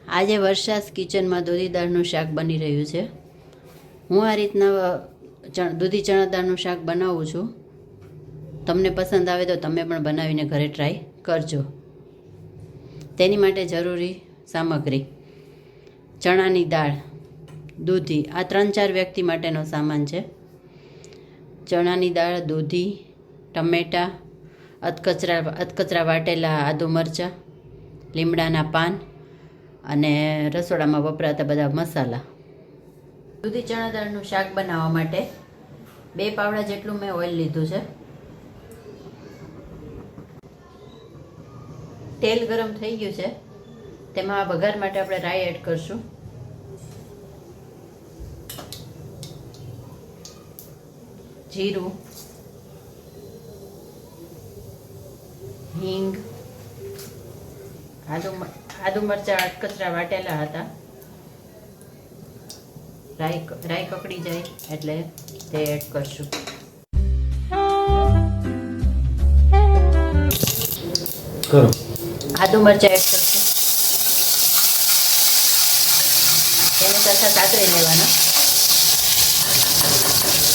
આજે વર્ષાસ કિચનમાં દૂધી દાળનું શાક બની રહ્યું છે. હું આ રીતના દૂધી ચણા દાળનું શાક બનાવું છું. તમને પસંદ આવે તો તમે પણ બનાવીને ઘરે ટ્રાય કરજો. તેની માટે જરૂરી સામગ્રી: ચણાની દાળ, દૂધી. આ 3-4 વ્યક્તિ માટેનો સામાન છે. ચણાની દાળ, દૂધી, ટમેટાં, અધકચરા વાટેલા આદુ મરચાં, લીમડાના પાન અને રસોડામાં વપરાતા બધા મસાલા. દૂધી ચણા દાળનું શાક બનાવવા માટે 2 પાવડા જેટલું મેં ઓઇલ લીધું છે. તેલ ગરમ થઈ ગયું છે. તેમાં વઘાર માટે આપણે રાઈ એડ કરશું. જીરું, હિંગ, આદુ મરચાં અધકચરા વાટેલા હતા. રાઈ કકડી જાય એટલે તે એડ કરશું. આદુ મરચાં એડ કરશું. તેને સરખા સાતરી લેવાના.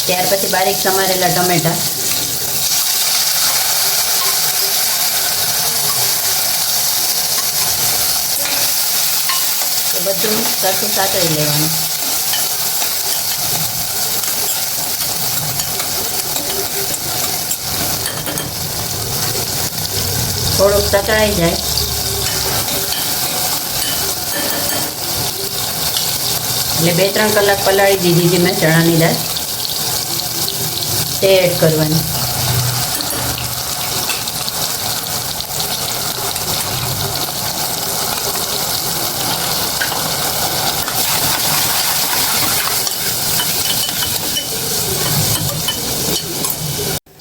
ત્યાર પછી બારીક સમારેલા ટમેટાં, એ બધું સરખું સાતરી લેવાનું. થોડુંક સતળાઈ જાય એટલે 2-3 કલાક પલાળી દીધી હતી મેં ચણાની દાળ. તે એડ કરવાની.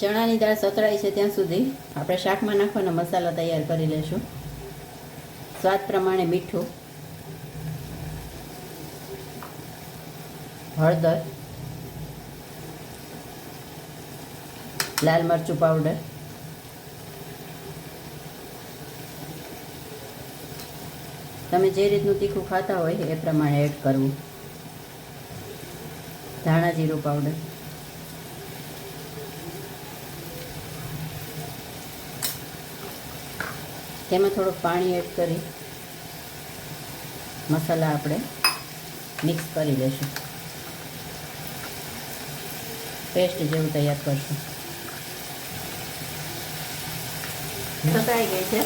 ચણાની દાળ સતળાઈ છે ત્યાં સુધી આપણે શાકમાં નાખવાના મસાલા તૈયાર કરી લઈશું. સ્વાદ પ્રમાણે મીઠું, હળદર, લાલ મરચું પાવડર, તમે જે રીતનું તીખું ખાતા હોય એ પ્રમાણે એડ કરવું. ધાણા જીરું પાવડર, તેમાં થોડુંક પાણી એડ કરી મસાલા આપણે મિક્સ કરી લઈશું. પેસ્ટ જેવું તૈયાર કરશું. સતળાઈ ગઈ છે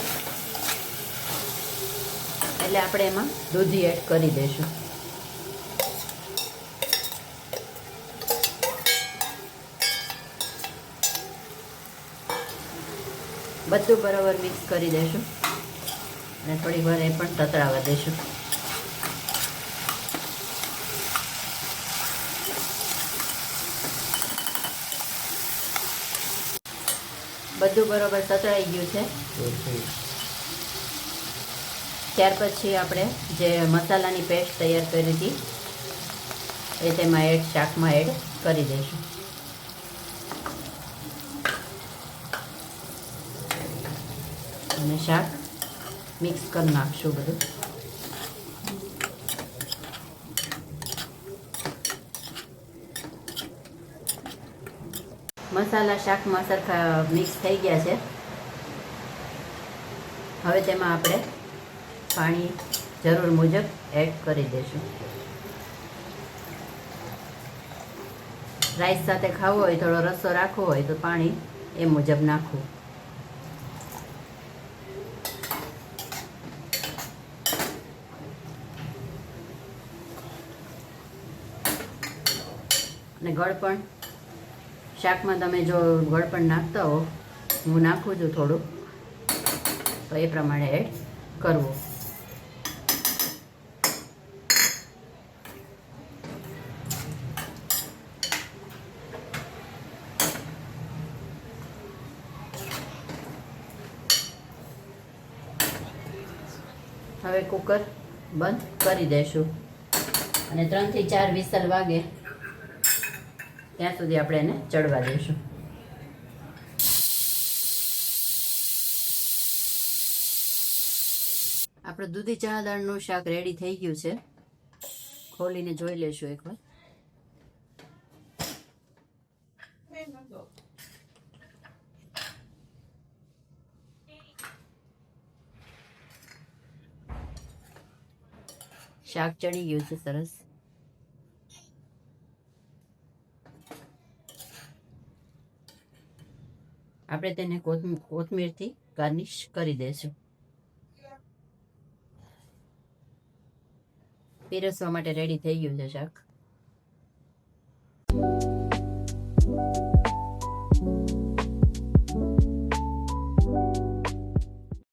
એટલે આપણે એમાં દૂધી એડ કરી દઈશું. બધું બરાબર મિક્સ કરી દઈશું અને થોડી વાર એ પણ તતળાવા દઈશું. બધું બરાબર તતળાઈ ગયું છે. ત્યાર પછી આપણે જે મસાલાની પેસ્ટ તૈયાર કરી હતી એ તેમાં શાકમાં એડ કરી દઈશું. અને શાક મિક્સ કરી નાખશું બધું. મસાલા શાકમાં સરખા મિક્સ થઈ ગયા છે. હવે તેમાં આપણે પાણી જરૂર મુજબ એડ કરી દઈશું. રાઈસ સાથે ખાવું હોય, થોડો રસો રાખવો હોય તો પાણી એ મુજબ નાખવું. અને ગળપણ શાકમાં તમે જો ગળપણ નાખતા હો, હું નાખું છું થોડું, તો એ પ્રમાણે એડ કરવું. હવે કુકર બંધ કરી દઈશું અને 3 થી 4 વિસલ વાગે ત્યાં સુધી આપણે એને ચડવા દઈશું. આપણે દૂધી ચણા દાળનું શાક રેડી થઈ ગયું છે. ખોલીને જોઈ લેશું એકવાર. શાક ચડી ગયું છે સરસ. આપણે તેને કોથમીરથી ગાર્નિશ કરી દઈશું. પીરસવા માટે રેડી થઈ ગયું છે શાક.